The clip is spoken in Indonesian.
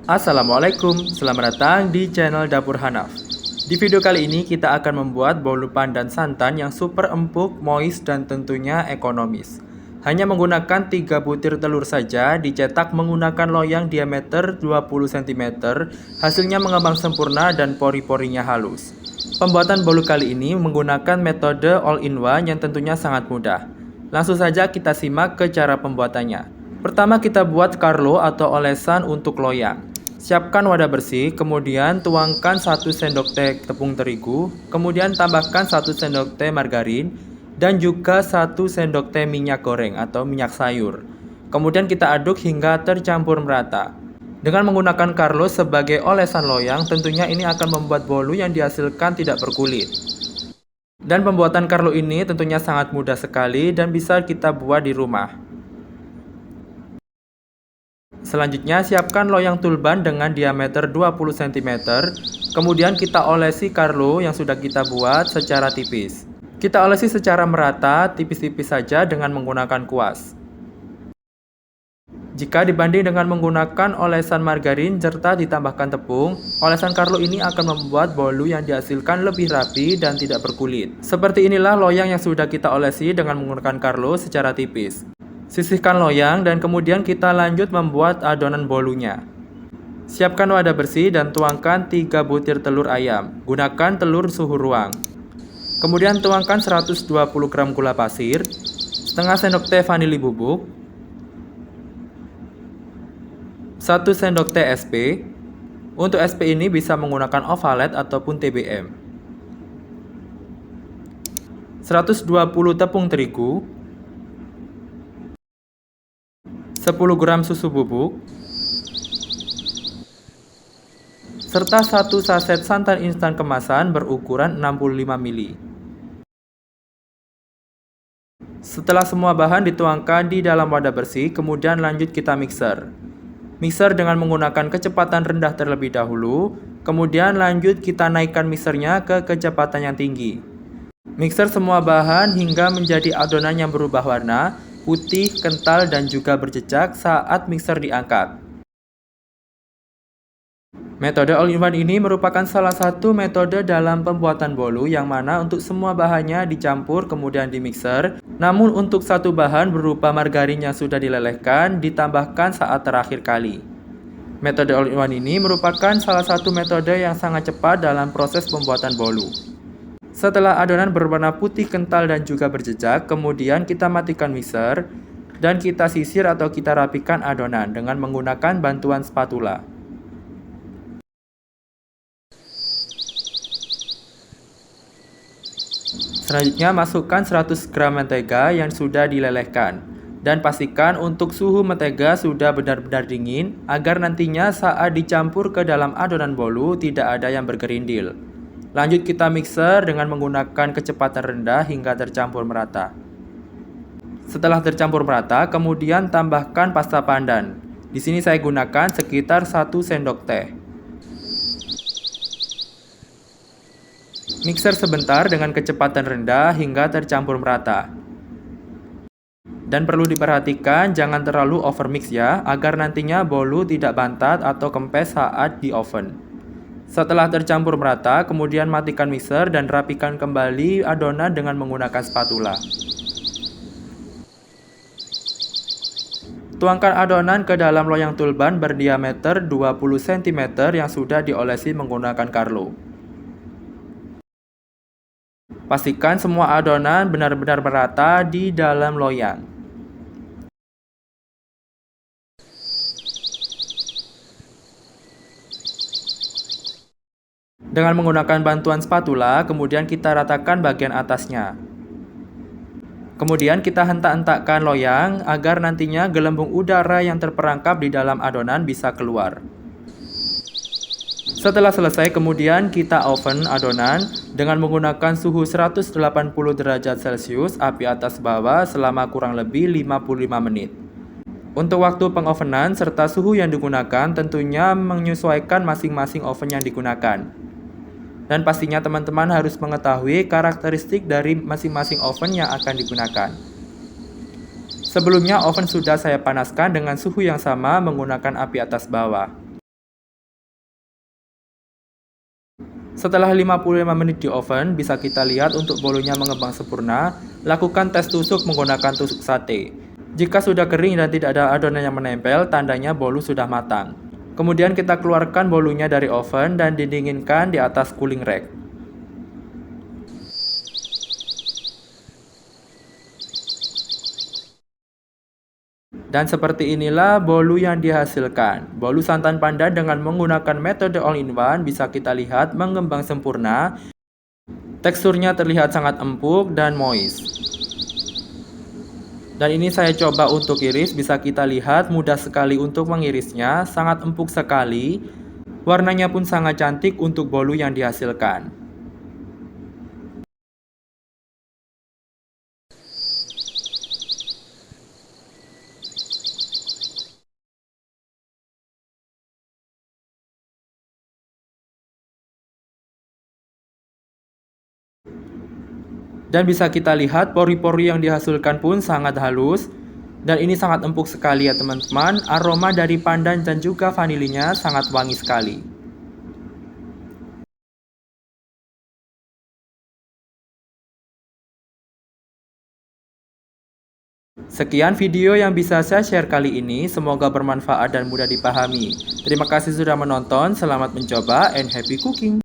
Assalamualaikum, selamat datang di channel Dapur Hanaf. Di video kali ini kita akan membuat bolu pandan santan yang super empuk, moist, dan tentunya ekonomis. Hanya menggunakan 3 butir telur saja, dicetak menggunakan loyang diameter 20 cm, hasilnya mengembang sempurna dan pori-porinya halus. Pembuatan bolu kali ini menggunakan metode all-in-one yang tentunya sangat mudah. Langsung saja kita simak ke cara pembuatannya. Pertama kita buat karlo atau olesan untuk loyang. Siapkan wadah bersih, kemudian tuangkan 1 sendok teh tepung terigu, kemudian tambahkan 1 sendok teh margarin, dan juga 1 sendok teh minyak goreng atau minyak sayur. Kemudian kita aduk hingga tercampur merata. Dengan menggunakan karlo sebagai olesan loyang, tentunya ini akan membuat bolu yang dihasilkan tidak berkulit. Dan pembuatan karlo ini tentunya sangat mudah sekali dan bisa kita buat di rumah. Selanjutnya siapkan loyang tulban dengan diameter 20 cm. Kemudian kita olesi karlo yang sudah kita buat secara tipis. Kita olesi secara merata, tipis-tipis saja dengan menggunakan kuas. Jika dibanding dengan menggunakan olesan margarin serta ditambahkan tepung, olesan karlo ini akan membuat bolu yang dihasilkan lebih rapi dan tidak berkulit. Seperti inilah loyang yang sudah kita olesi dengan menggunakan karlo secara tipis. Sisihkan loyang dan kemudian kita lanjut membuat adonan bolunya. Siapkan wadah bersih dan tuangkan 3 butir telur ayam. Gunakan telur suhu ruang. Kemudian tuangkan 120 gram gula pasir, setengah sendok teh vanili bubuk, 1 sendok teh SP. Untuk SP ini bisa menggunakan ovalet ataupun TBM. 120 tepung terigu, 10 gram susu bubuk, serta 1 saset santan instan kemasan berukuran 65 ml. Setelah semua bahan dituangkan di dalam wadah bersih, kemudian lanjut kita mixer. Mixer dengan menggunakan kecepatan rendah terlebih dahulu, kemudian lanjut kita naikkan mixernya ke kecepatan yang tinggi. Mixer semua bahan hingga menjadi adonan yang berubah warna, putih, kental, dan juga berjejak saat mixer diangkat. Metode all-in-one ini merupakan salah satu metode dalam pembuatan bolu yang mana untuk semua bahannya dicampur kemudian dimixer, namun untuk satu bahan berupa margarin yang sudah dilelehkan ditambahkan saat terakhir kali. Metode all-in-one ini merupakan salah satu metode yang sangat cepat dalam proses pembuatan bolu. Setelah adonan berwarna putih kental dan juga berjejak, kemudian kita matikan mixer dan kita sisir atau kita rapikan adonan dengan menggunakan bantuan spatula. Selanjutnya masukkan 100 gram mentega yang sudah dilelehkan dan pastikan untuk suhu mentega sudah benar-benar dingin agar nantinya saat dicampur ke dalam adonan bolu tidak ada yang bergerindil. Lanjut kita mixer dengan menggunakan kecepatan rendah hingga tercampur merata. Setelah tercampur merata, kemudian tambahkan pasta pandan. Di sini saya gunakan sekitar 1 sendok teh. Mixer sebentar dengan kecepatan rendah hingga tercampur merata. Dan perlu diperhatikan jangan terlalu overmix ya, agar nantinya bolu tidak bantat atau kempes saat di oven. Setelah tercampur merata, kemudian matikan mixer dan rapikan kembali adonan dengan menggunakan spatula. Tuangkan adonan ke dalam loyang tulban berdiameter 20 cm yang sudah diolesi menggunakan karlo. Pastikan semua adonan benar-benar merata di dalam loyang. Dengan menggunakan bantuan spatula, kemudian kita ratakan bagian atasnya. Kemudian kita hentak-hentakkan loyang agar nantinya gelembung udara yang terperangkap di dalam adonan bisa keluar. Setelah selesai, kemudian kita oven adonan dengan menggunakan suhu 180 derajat Celcius api atas bawah selama kurang lebih 55 menit. Untuk waktu pengovenan serta suhu yang digunakan tentunya menyesuaikan masing-masing oven yang digunakan. Dan pastinya teman-teman harus mengetahui karakteristik dari masing-masing oven yang akan digunakan. Sebelumnya oven sudah saya panaskan dengan suhu yang sama menggunakan api atas bawah. Setelah 55 menit di oven, bisa kita lihat untuk bolunya mengembang sempurna. Lakukan tes tusuk menggunakan tusuk sate. Jika sudah kering dan tidak ada adonan yang menempel, tandanya bolu sudah matang. Kemudian kita keluarkan bolunya dari oven dan didinginkan di atas cooling rack. Dan seperti inilah bolu yang dihasilkan. Bolu santan pandan dengan menggunakan metode all-in-one bisa kita lihat mengembang sempurna. Teksturnya terlihat sangat empuk dan moist. Dan ini saya coba untuk iris, bisa kita lihat mudah sekali untuk mengirisnya, sangat empuk sekali. Warnanya pun sangat cantik untuk bolu yang dihasilkan. Dan bisa kita lihat pori-pori yang dihasilkan pun sangat halus. Dan ini sangat empuk sekali ya teman-teman. Aroma dari pandan dan juga vanilinya sangat wangi sekali. Sekian video yang bisa saya share kali ini. Semoga bermanfaat dan mudah dipahami. Terima kasih sudah menonton. Selamat mencoba and happy cooking.